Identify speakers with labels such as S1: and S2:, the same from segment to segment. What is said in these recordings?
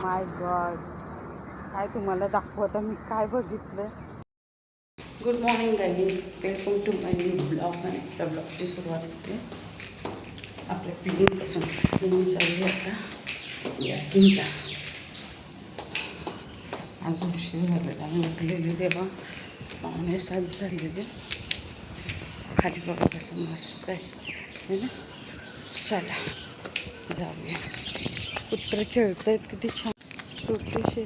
S1: माय God, काय तुम्हाला दाखवता मी काय बघितलं. Good morning guys, welcome to my new blog. आणि त्या ब्लॉगची सुरुवात होते आपल्या पिढीपासून. मी चालू आता या 3ला. आज उशीर झालेला, आम्ही उठलेली तेव्हा 6:45 झालेले. खाली बघा कसं मस्त आहे ना. चला जाऊया. कुत्र खेळत आहेत किती छान. छोटेसे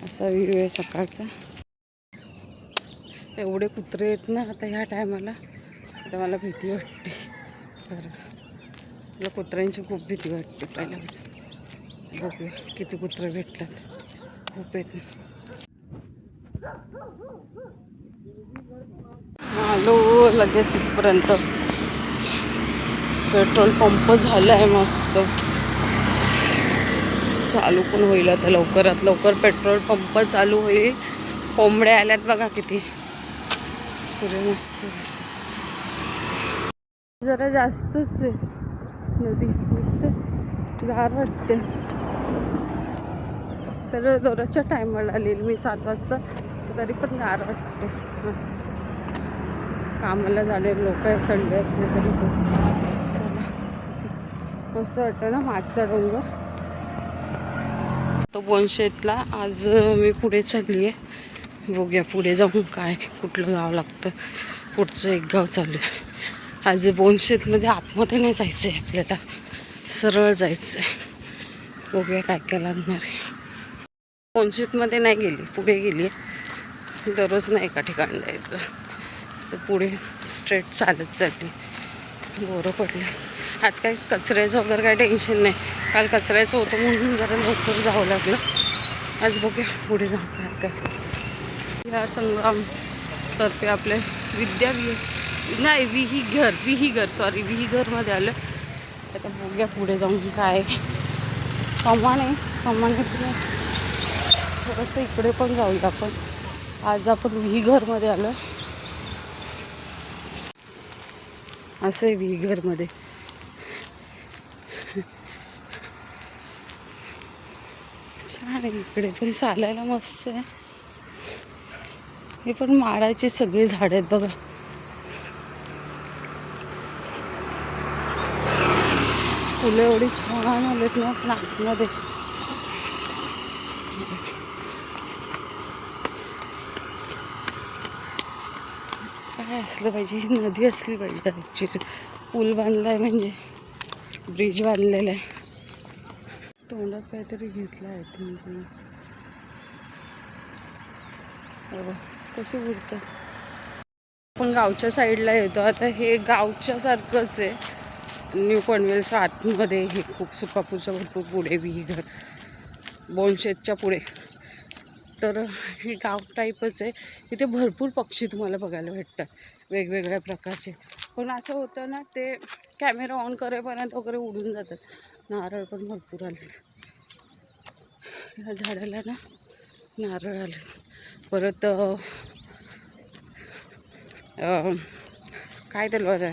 S1: असा व्ह्यू आहे सकाळचा. एवढे कुत्रे आहेत ना आता ह्या टायमाला. आता मला भीती वाटते खरं. मला कुत्र्यांची खूप भीती वाटते पहिल्यापासून. बघूया किती कुत्रे भेटतात. खूप आहेत. आलो लगेच इथपर्यंत. पेट्रोल पंप झाला आहे मस्त. चालू पण होईल आता लवकरात लवकर. पेट्रोल पंप चालू होईल. कोंबड्या आल्यात बघा किती. सूर्य मस्त जरा जास्तच आहे. नदी गार वाटते. तर दररोजच्या टायमाला आलेली मी 7 वाजता, तरी पण गार वाटते. कामाला जाणारे लोक आहे संडे असले तरी पण. चला मस्त वाटतं ना मागचा डोंगर तो बोनशेतला. आज मी पुढे चालली आहे. बघूया पुढे जाऊन काय कुठलं गाव लागतं. पुढचं एक गाव चालू आहे. आज बोनशेतमध्ये आतमध्ये नाही जायचं आहे आपल्याला, सरळ जायचं आहे. बघूया काय काय लागणार आहे. बोनशेतमध्ये नाही गेली, पुढे गेली आहे. दररोज नाही एका ठिकाणी जायचं, तर पुढे स्ट्रेट चालत चालली. बोरं पडलं. आज काही कचऱ्याचं वगैरे काही टेन्शन नाही. काल कचऱ्याचं होतं म्हणून जरा लवकर जावं लागलं. आज बघूया पुढे जाऊन काय काय. बिहार संग्राम तर्फे आपले विहीघरमध्ये आलं. आता बघूया पुढे जाऊन काय. कमाने थोडंसं इकडे पण जाऊया आपण. आज आपण विहीघरमध्ये आलो. असं आहे विहीघरमध्ये. छान आहे. इकडे पण चालायला मस्त आहे. हे पण माडाचे सगळे झाड आहेत बघा. फुलं एवढी छान आलेत ना नाकमध्ये. काय असलं पाहिजे, ही नदी असली पाहिजे ॲक्च्युली. पूल बांधला आहे म्हणजे ब्रिज बांधलेला आहे. तोंडात काहीतरी घेतलं आहे तुम्ही. कशी उडतं. आपण गावच्या साईडला येतो आता. हे गावच्या सारखंच आहे. न्यू पनवेलच्या आतमध्ये हे खूप सुकापूरच्या भरपूर पुढे विहीघर, बोनशेतच्या पुढे. तर हे गाव टाईपच आहे. इथे भरपूर पक्षी तुम्हाला बघायला भेटतात वेगवेगळ्या प्रकारचे. पण असं होतं ना, ते कॅमेरा ऑन करेपर्यंत वगैरे उडून जातात. नारळ पण भरपूर आले. ह्या झाडाला ना नारळ आले. परत काय त्याला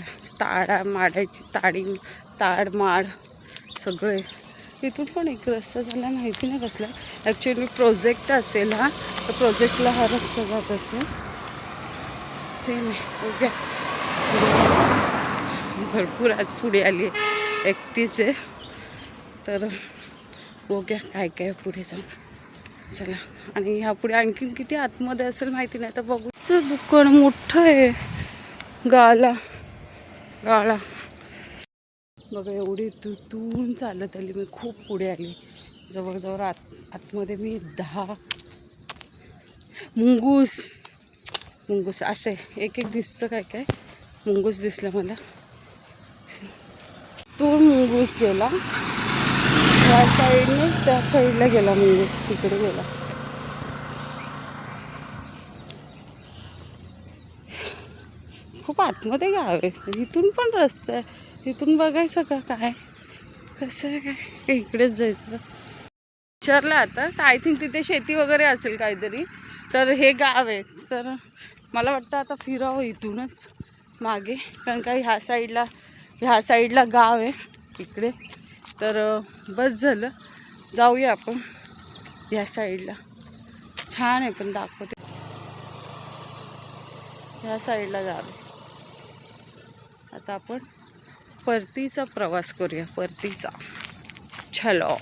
S1: ताड माड सगळे. इथून पण एक रस्ता झाला, माहिती नाही कसला. ॲक्च्युली प्रोजेक्ट असेल हा, तर प्रोजेक्टला हा रस्ता जात असेल. सेम आहे. ओके. भरपूर आज पुढे आली आहे, एकटीच आहे. तर बघूया काय काय पुढे जाऊन. चला. आणि ह्या पुढे आणखीन किती आतमध्ये असेल माहिती नाही. तर बघूच दुकान मोठं आहे. गाळा बघा. एवढी तुटून चालत आली मी. खूप पुढे आली. जवळजवळ आतमध्ये मी 10 मुंगूस असे एक दिसतं. काय मुंगूस दिसला मला. तो मुंगूस गेला त्या साईडने, त्या साईडला गेला मुंगूस, तिकडे गेला. खूप आतमध्ये गाव आहे. इथून पण रस्ता आहे. इथून बघायचं का काय कसं आहे काय. इकडेच जायचं विचारलं आता. तर आय थिंक तिथे शेती वगैरे असेल काहीतरी. तर हे गाव आहे. तर मला वाटतं आता फिरावं इथूनच मागे, कारण का ह्या साईडला गाव आहे. इकडे. तर बस झालं, जाऊया आपण या साईडला. छान आहे पण दाखवते. ह्या साईडला जावे. आता आपण परतीचा प्रवास करूया. परतीचा चलो.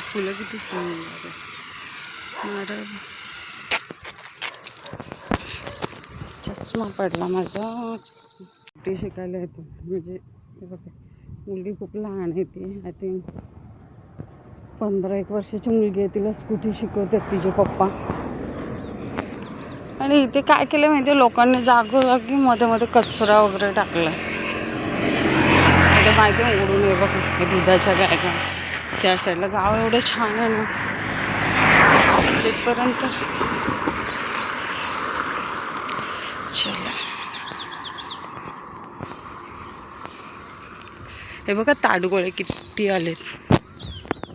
S1: फुलं किती सुंदर. नारळ. चष्मा पडला माझा. स्कूटी शिकायला येते. म्हणजे मुलगी खूप लहान आहे ती. आय थिंक 15-1 वर्षाची मुलगी आहे. तिला स्कूटी शिकवतात तिचे पप्पा. आणि इथे काय केलं माहिती आहे, लोकांनी जागोजागी मध्ये मध्ये कचरा वगैरे टाकला. ते माहिती आहे उडून ये बघ दुधाच्या बॅगा. त्या साईडला गाव एवढं छान आहे ना तिथपर्यंत. चला. हे बघा ताडगोळे किती आलेत.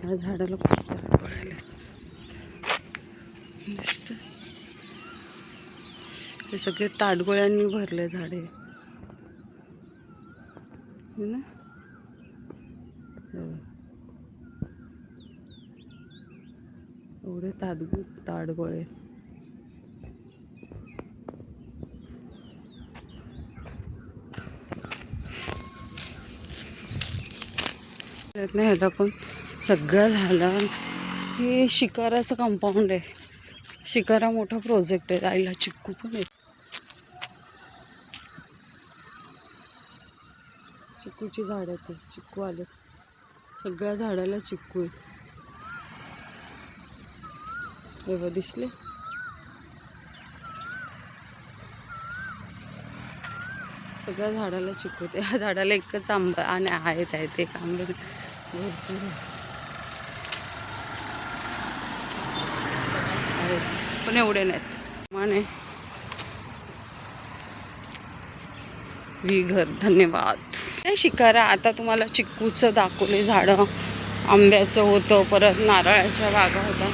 S1: या झाडाला खूप ताडगोळे आले. हे सगळे ताडगोळ्यांनी भरले झाडे ना. एवढे ताडगोळे. ह्याला पण सगळं झालं. हे शिकाराचं कंपाऊंड आहे. शिकारा मोठा प्रोजेक्ट आहे. आईला चिक्कू पण आहे. चिक्कूची झाड आहेत. चिक्कू आले. सगळ्या झाडाला चिक्कू आहे. बघा दिसले. सगळ्या झाडाला चिक्कू. त्या झाडाला एकच आंबा आणि आहेत एक आंबे भरपूर आहेत, पण एवढे नाहीत. माने घर. धन्यवाद. शिकारा. आता तुम्हाला चिक्कूचं दाखवले झाडं. आंब्याचं होतं, परत नारळाच्या बागा होत्या.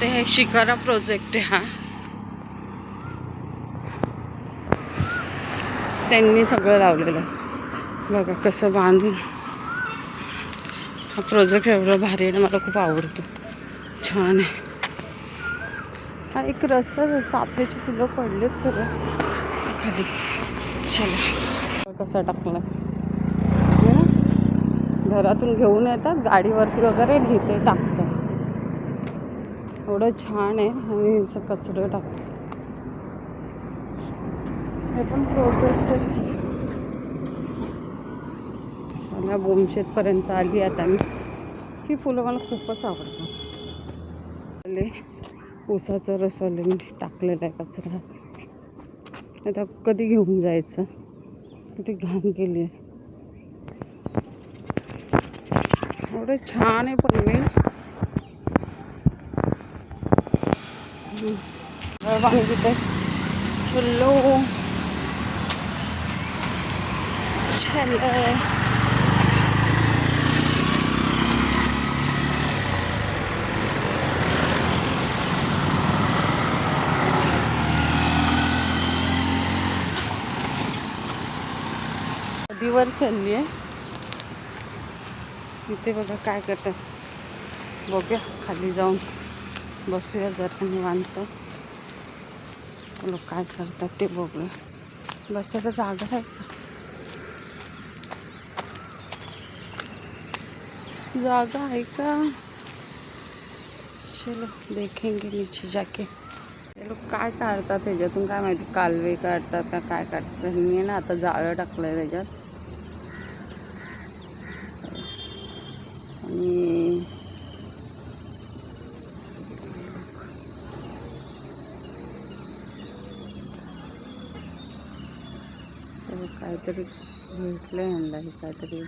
S1: ते हे शिकारा प्रोजेक्ट आहे. हा त्यांनी सगळं लावलेलं. बघा कसं बांधून. हा प्रोजेक्ट एवढं भारी आहे ना, मला खूप आवडतो. छान आहे. हा एक रस्ता. चाफ्याची फुलं पडलेत खरं खाली. चला. कसा टाकला घरातून घेऊन येतात गाडीवरती वगैरे, इथे टाकतात. एवढं छान आहे. आणि असं कचरं टाकतात. हे पण प्रोजेक्टच. मला बोमशेतपर्यंत आली आता मी. ही फुलं मला खूपच आवडतात. ऊसाचा रस मी टाकलेला आहे कचरा. आता कधी घेऊन जायचं. किती घाण केली आहे. एवढं छान आहे पनवेल. पाणी तिथे. चलो नदीवर चालली आहे. इथे बघा काय करतात. बघूया खाली जाऊन बसूया जरा निवांत. लोक काय करतात ते बघूया. बसायला जागा आहे का? जागा आहे का? चलो देखेंगे नीचे जाके. ते लोक काय काढतात त्याच्यातून काय माहिती. कालवे काढतात का काय काढतात. मी ना आता जाळं टाकलंय त्याच्यात. आणि काहीतरी भेटलं यांना. हे काहीतरी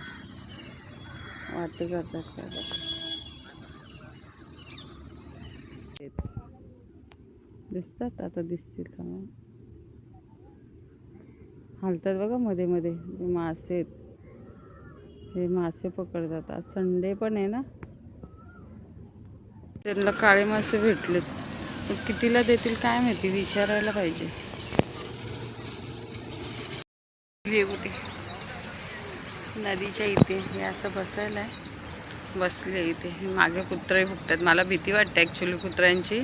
S1: वाटे करतात काय. दिसतात आता. दिसतील का मग. हालतात बघा मध्ये मध्ये. मासे आहेत. हे मासे पकडतात. आज संडे पण आहे ना. त्यांना काळे मासे भेटलेत. कितीला देतील काय माहिती. विचारायला पाहिजे. हे कुठे नदीच्या इथे हे असं बसायला आहे, बसले इथे. मागे कुत्रे फुगतात. मला भीती वाटते ॲक्च्युली कुत्र्यांची,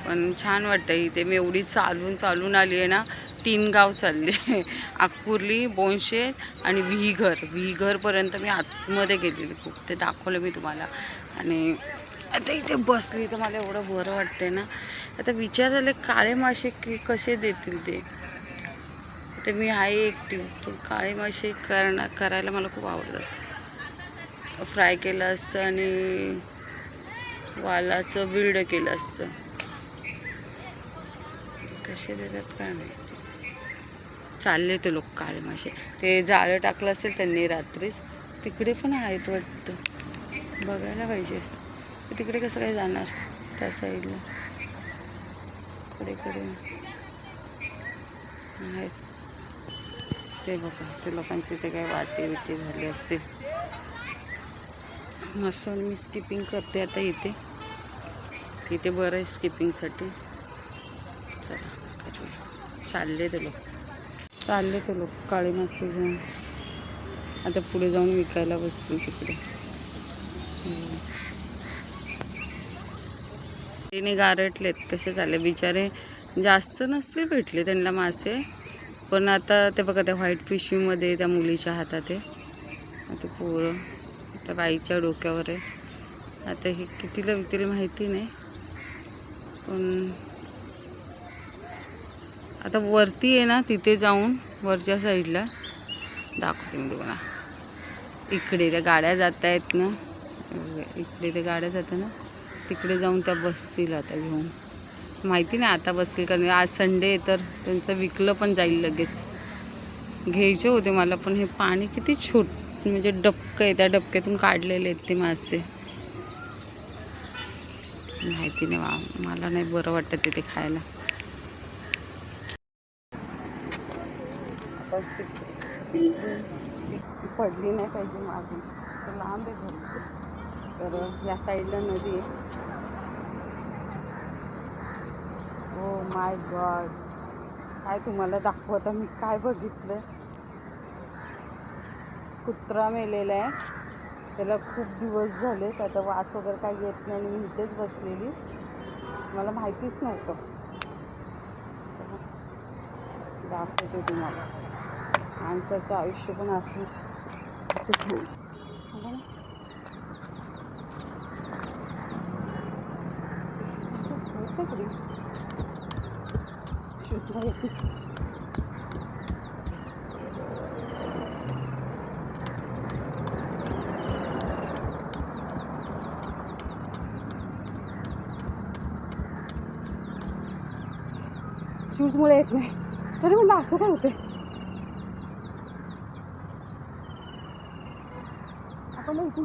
S1: पण छान वाटतं इथे. मी एवढी चालून आली आहे ना, 3 गाव चालले. आकपुर्ली, बोनशेत आणि विहीघरपर्यंत मी आतमध्ये गेलेली खूप. ते दाखवलं मी तुम्हाला. आणि आता इथे बसली तर मला एवढं बरं वाटते ना. आता विचार झाले काळे मासे कसे देतील ते. ते मी आहे एकटी, पण काळे मासे करायला मला खूप आवडतात. फ्राय केलं असतं आणि वालाचं बिल्ड केलं असतं. कसे देतात काय नाही. चालले ते लोक काळे मासे. ते जाळं टाकलं असेल त्यांनी रात्रीच. तिकडे पण आहेत वाटतं, बघायला पाहिजे. तिकडे कसं काय जाणार त्या साईडला. इकडे आहेत ते बघा. ते लोकांचे ते काही वाटे झाले असतील. मस्त मी स्किपिंग करते आता इथे. इथे बरं आहे स्किपिंगसाठी. चालले ते लोक काळे मासे घेऊन. आता पुढे जाऊन विकायला बसतील तिकडे. तिने गारटलेत कसे झाले बिचारे. जास्त नसतील भेटले त्यांना मासे, पण आता ते बघा त्या व्हाईट पिशवीमध्ये त्या मुलीच्या हातात आहे. आता पोरं त्या बाईच्या डोक्यावर आहे. आता हे कितीला विकतील माहिती नाही, पण आता वरती आहे ना, तिथे जाऊन वरच्या साईडला दाखवते मी तुम्हाला. इकडे त्या गाड्या जात आहेत ना, इकडे त्या गाड्या जातात ना, तिकडे जाऊन त्या बसतील आता घेऊन. माहिती नाही आता बसतील का नाही. आज संडे तर त्यांचं विकलं पण जाईल लगेच. घ्यायचे होते मला, पण हे पाणी किती म्हणजे डबकं आहे, त्या डबक्यातून काढलेले आहेत ते मासे. माहिती नाही मला नाही बरं वाटतं ते खायला. पडली नाही पाहिजे मागून, तर लांब आहे भरपूर. तर या साईडला नदी आहे. ओ माय गॉड, काय तुम्हाला दाखवता मी काय बघितलं. कुत्रा मेलेला आहे, त्याला खूप दिवस झाले. आता वास वगैरे काही येत नाही आणि मी इथेच बसलेली, मला माहितीच नव्हतं. दाखवते तुम्हाला. माणसाचं आयुष्य पण असं शूजमुळे येत नाही. तरी म्हणलं असं काय होते. आपण इथून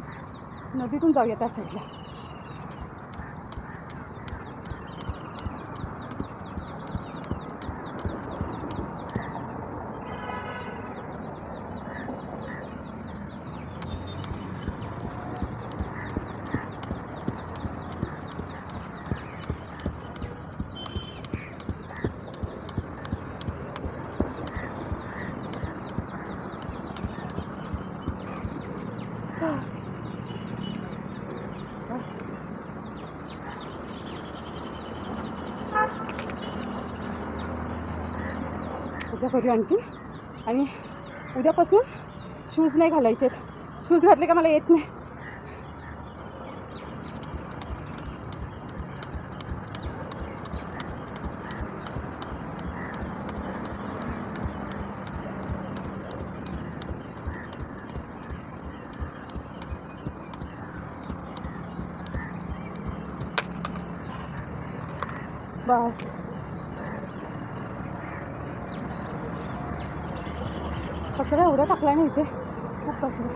S1: नदीतून जाऊया त्या साईडला. उद्या करूया आणखी. आणि उद्यापासून शूज नाही घालायचे. शूज घातले का मला येत नाही. बस कचरा एवढा टाकला नाही इथे, खूप कचरा.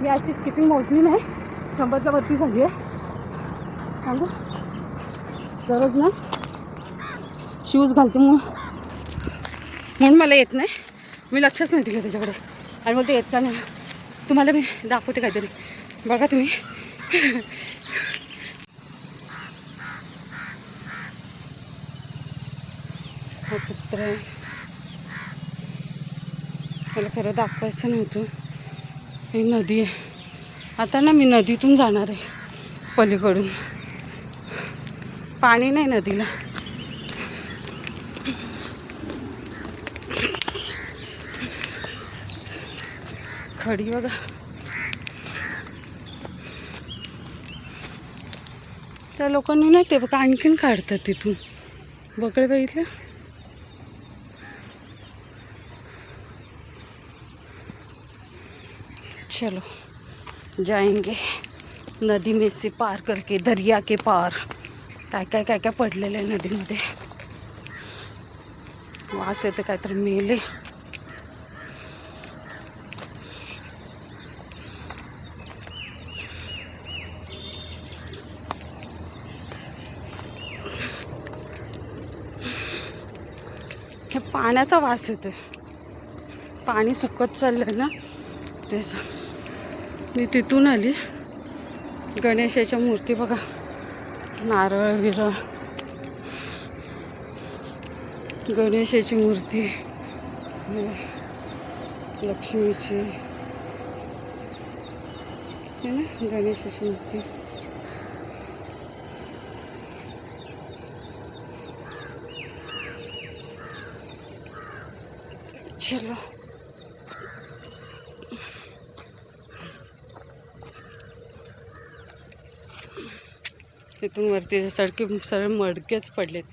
S1: मी आजची स्किपिंग मोजली नाही, 100च्या वरती झाली आहे. सांगू गरज ना शूज घालते म्हणून मला येत नाही. मी लक्षच नाही दिलं त्याच्याकडे आणि बोलते येत का नाही. तुम्हाला मी दाखवते काहीतरी बघा तुम्ही. हा कुत्रा आहे. मला खरं दाखवायचं नव्हतं. ही नदी आहे. आता ना मी नदीतून जाणार आहे पलीकडून. पाणी नाही नदीला. खडी बघा. त्या लोकांनी नाही ते बघा आणखीन काढतात तिथून. बघळे बघितलं. चलो जाएंगे नदी में से पार करके दरिया के पार. काय काय पडलेलं आहे नदीमध्ये. वास येते काहीतरी मेले. हे पाण्याचा वास येतोय. पाणी सुकत चाललंय ना तेच. मी तिथून आली. गणेशाच्या मूर्ती बघा. नारळ विरळ. गणेशाची मूर्ती, लक्ष्मीची है ना. गणेशाची मूर्ती. चलो तिथून वरती सडके सरळ मडकेच पडलेत.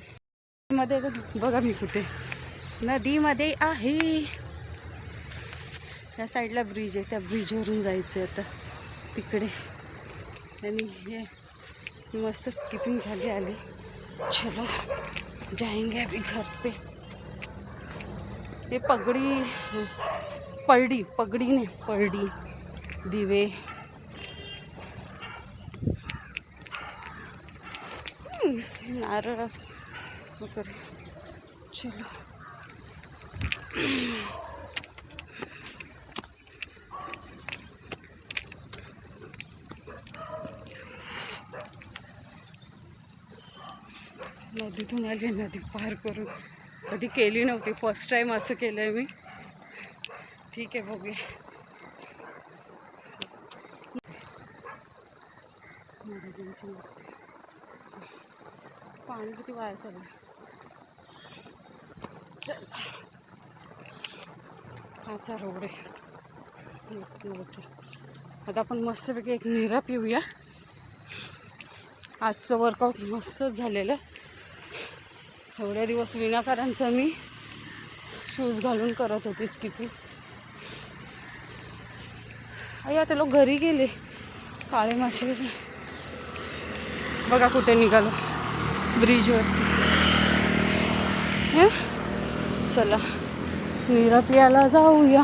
S1: मध्ये बघा मी कुठे नदीमध्ये आहे. त्या साईडला ब्रिज आहे. त्या ब्रिजवरून जायचं आहे आता तिकडे. आणि हे मस्त स्किपिंग झाली आली. चलो जाएंगे अभी घर पे. हे पगडी नाही परडी दिवे. नारळ वगैरे. चलो नदीतून आली. नदी पार करून कधी केली नव्हती. फर्स्ट टाइम असं केलंय मी. ठीक आहे बघूया. पाणी किती वाया चाललं. असा रोड आहे. आता आपण मस्तपैकी एक निरा पिऊया. आजचं वर्कआउट मस्तच झालेलं. एवढ्या दिवस विनाकारांचा मी शूज घालून करत होते स्किपिंग. अय्या ते लोक घरी गेले. काळे मासे बघा कुठे निघालो. ब्रिजवरती. चला निरा पियाला जाऊया.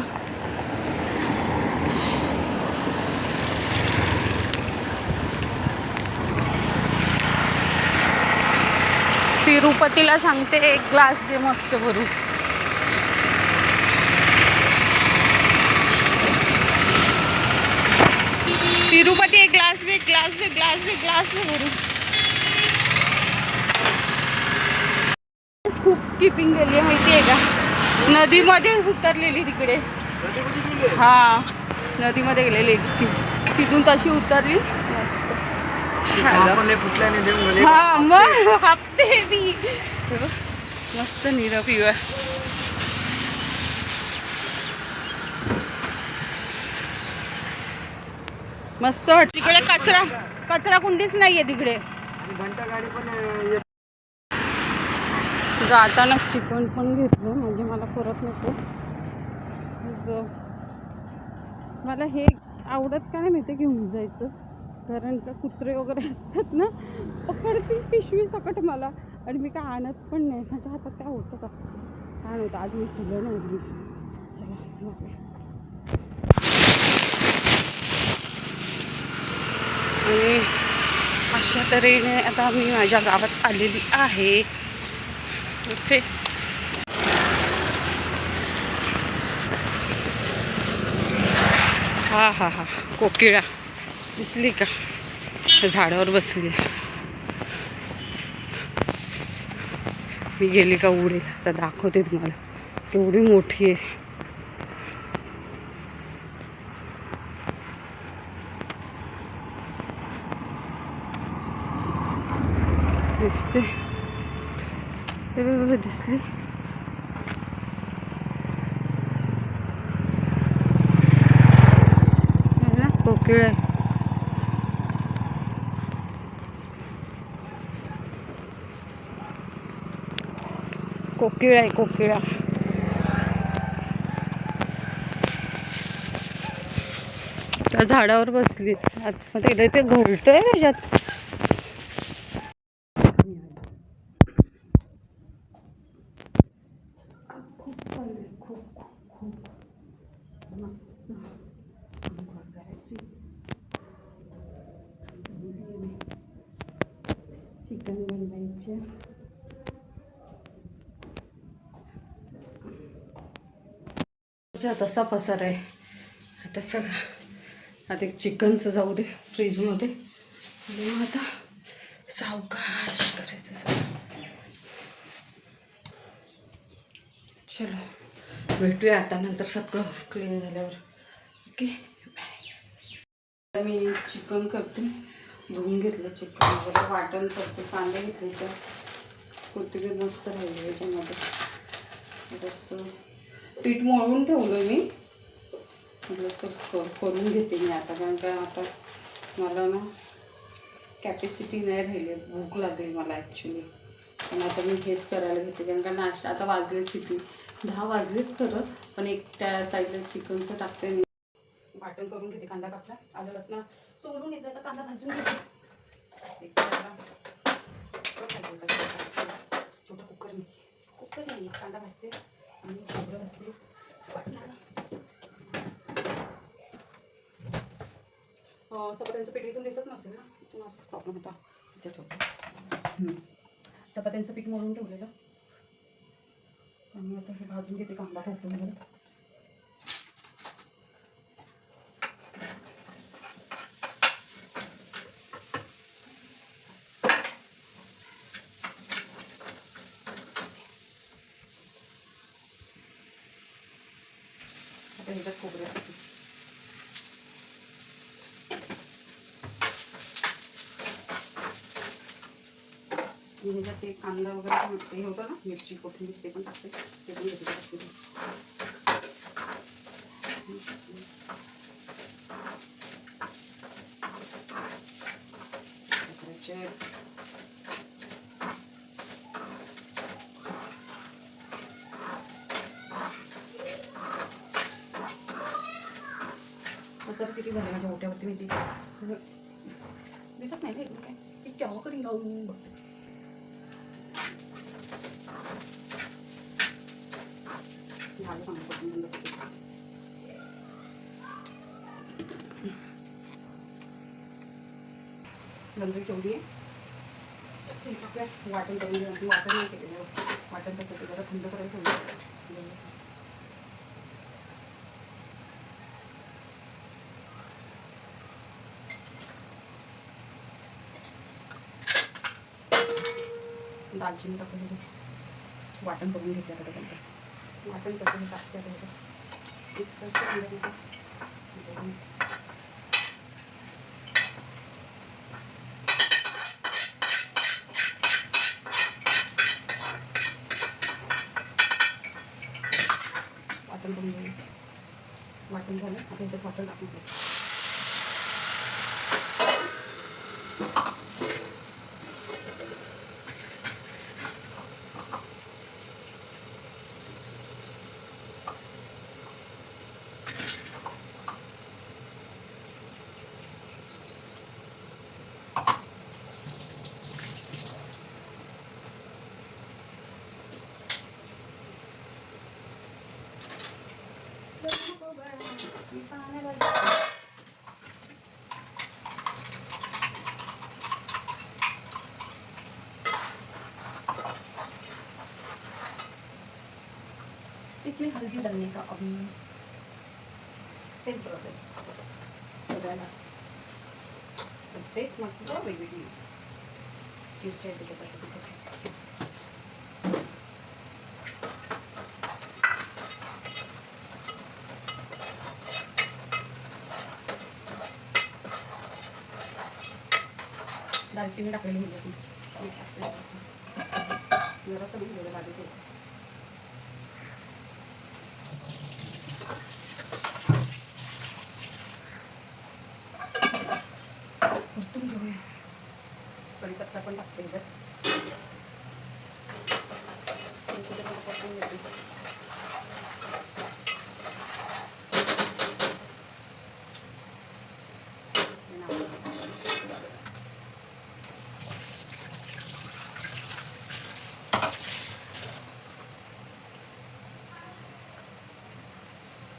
S1: तिरुपतीला सांगते एक ग्लास दे मस्त भरून. तिरुपती एक ग्लास दे भरून. खूप स्किपिंग केली माहिती आहे का. नदीमध्ये उतरलेली तिकडे. हा नदीमध्ये गेलेली. तिथून तशी उतरली. हा मग हप्ते बी मस्त निरा पिऊया. मस्त वाटत. तिकडे कचरा कुंडीच नाहीये तिकडे. जाताना चिकन पण घेतलं म्हणजे मला परत नको. मला हे आवडत का नाही माहिती घेऊन जायचं. कारण का कुत्रे वगैरे असतात ना पकडतील पिशवी सकट मला. आणि मी काय आणत पण नाही. माझ्या हातात काय होतं का काय नव्हतं. आज मी फुलं नाही. आणि अशा तऱ्हेने आता मी माझ्या गावात आलेली आहे. इथे हा हा हा कोकिळा दिसली का? झाडावर बसली. मी गेली का उडेल. आता दाखवते तुम्हाला, एवढी मोठी आहे. दिसते दिसली. कोकिळा आहे. कोकिळा आहे कोकिळा. त्या झाडावर बसली. आता ते घरटंय त्याच्यात. खूप चाललंय, खूप खूप मस्त करायची. चिकन बनवायचे. तसा पसार आहे आता सगळं. आता चिकनचं जाऊ दे फ्रीजमध्ये, आणि मग आता सावकाश करायचं सगळं. चलो भेटूया आता नंतर सगळं क्लीन झाल्यावर. Okay bye. मी चिकन करते. धुवून घेतलं चिकन वगैरे, वाटण करते. कांदे घेतले, तर कोथिंबीर मस्त राहिली याच्यामध्ये. असं पीठ मळून ठेवलं मी. म्हटलं असं करून घेते मी आता, कारण का आता मला ना कॅपॅसिटी नाही राहिली. भूक लागली मला ॲक्च्युली. पण आता मी हेच करायला घेते, कारण का नाश्ता आता वाजले किती 10 वाजलेत खरं. पण एक त्या साईडला चिकनचं टाकते मी. वाटण करून घेते. कांदा कापला, आलं लसण सोडून घेतलं, तर कांदा भाजून घेते. एक छोटा कुकर नाही, कांदा भाजते आणि खोबरं भाजते. चपात्यांचं पीठ इथून दिसत नसेल ना, असंच प्रॉब्लेम होता. इथे ठेवतो. चपात्यांचं पीठ मळून ठेवलेलं, आणि आता हे भाजून घेते कांदा खोबरं. आता ह्याच्यात खोबरं ह्याच्यात ते कांदा वगैरे हे होतं ना, मिरची कोथिंबीर ते पण टाकते. ते पण घेते टाकते. मसाला किती झाले माझ्या ओट्यावरती माहिती दिसत नाही ना काय. ती केव्हा करी जाऊन बघते. झालं सांगतो गंजरी ठेवली आहे. वाटण करून वाटण नाही केलेलं. वाटण कसं ते जरा थंड करायला ठेवलं. दालचिनी टाकून वाटण करून घेतलं आता. त्यानंतर वाटण करून टाकते आता. एक सर्व वाटण करून घेऊ. वाटण झालं आता ह्याच्यात वाटण टाकून घेऊ. इसमें हल्दी डालने का अभी सेम प्रोसेस बघायला टेस्ट मात्र वेगवेगळी मिरची त्याच्यासाठी दालचिनी टाकलेली म्हणजे जरासं म्हणजे बाजू परतून घेऊया. कढीपत्ता पण टाकते परतून घेते.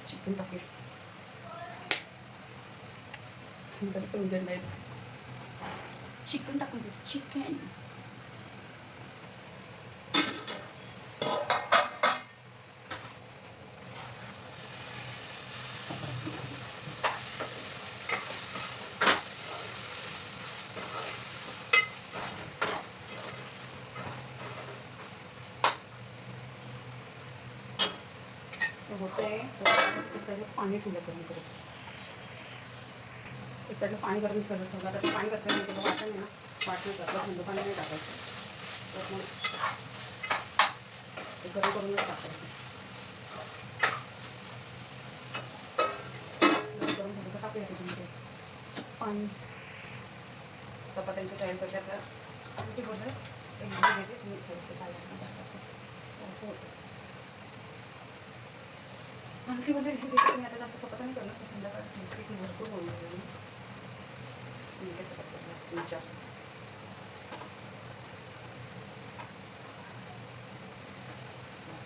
S1: चिकन टाकेल चिकन टाकून चिकन होते पाणी ठेवलं करून करत एक पाणी गरम करत ठेवलं तर पाणी कसलं नाही वाटण आहे ना वाटण करतात थंड पाणी नाही टाकायचं तर मग ते गरम करूनच टाकायचं गरम झालं तर टाकूया त्याच्यामध्ये पाणी चपात्यांची तयारी करते आता आणखी बोललं असं होतं आणखी म्हणजे मी आता जास्त चपात्या नाही करणार संध्याकाळी भरपूर होऊन गेलं मी काय चपात्या विचार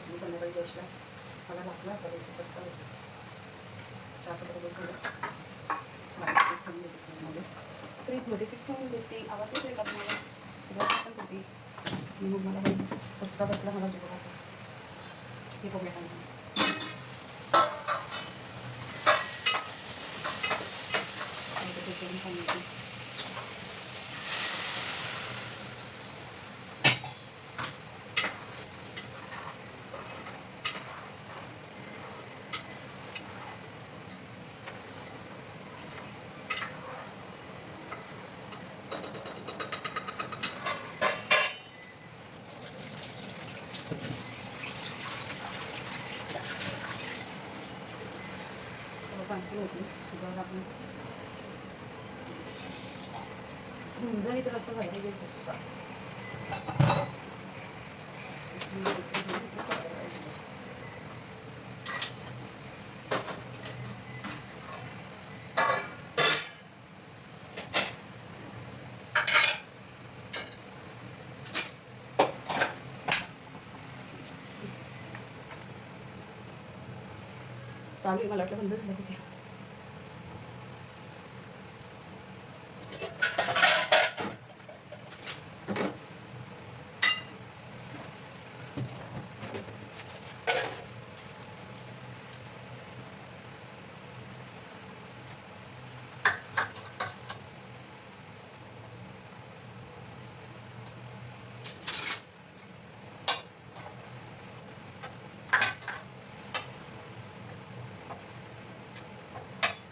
S1: मी संध्याकाळी गॅसला मला लागला तर चटका बसेल चहाचं बरोबर झालं फ्रीजमध्ये पीठ ठेवून देते आवाज येते का तुम्हाला पण होती मग मला चटका बसला मला जेवणाचा हे बघूया सांगते होती सुद्धा आपण समजा तर असं झालं चालू आहे मला वाटलं बंद झालं तिथे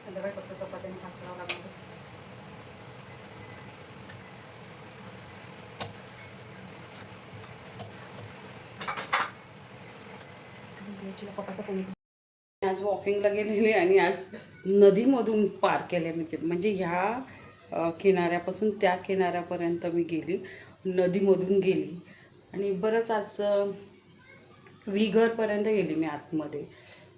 S1: संध्याकाळी फक्त चपात्याने भात करावं लागणार आज वॉकिंगला गेलेले आणि आज नदीमधून पार केले म्हणजे ह्या किनाऱ्यापासून त्या किनाऱ्यापर्यंत मी गेली नदीमधून गेली आणि बरंच आज विघरपर्यंत गेली मी आतमध्ये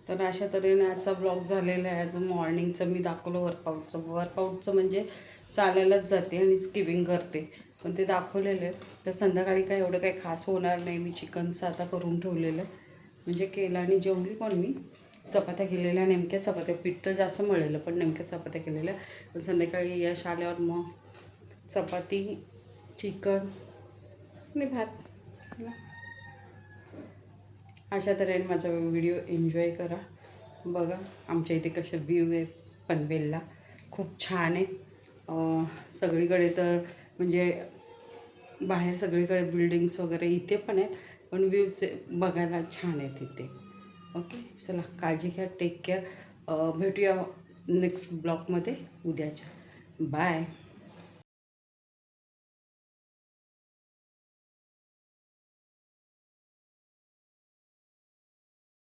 S1: तर अशा तऱ्हेने आजचा ब्लॉग झालेला आहे आज मॉर्निंगचं मी दाखवलं वर्कआउटचं म्हणजे चालायलाच जाते आणि स्किपिंग करते पण ते दाखवलेलं आहे तर संध्याकाळी काय एवढं काही खास होणार नाही मी चिकनचं आता करून ठेवलेलं आहे म्हणजे केलं आणि जेवली पण मी चपात्या केलेल्या नेमक्या चपात्या पीठ तर जास्त मळलेलं पण नेमक्या चपात्या केलेल्या पण संध्याकाळी यश आल्यावर मग चपाती चिकन आणि भात
S2: अशा तऱ्हेने माझा व्हिडिओ एन्जॉय करा. बघा आमच्या इथे कसे व्ह्यू आहे पनवेलला, खूप छान आहे. सगळीकडे तर म्हणजे बाहेर सगळीकडे बिल्डिंग्स वगैरे इथे पण आहेत, पण व्ह्यूज बघायला छान आहेत इथे. ओके, चला काळजी घ्या, टेक केअर. भेटूया नेक्स्ट ब्लॉगमध्ये उद्याच्या. बाय.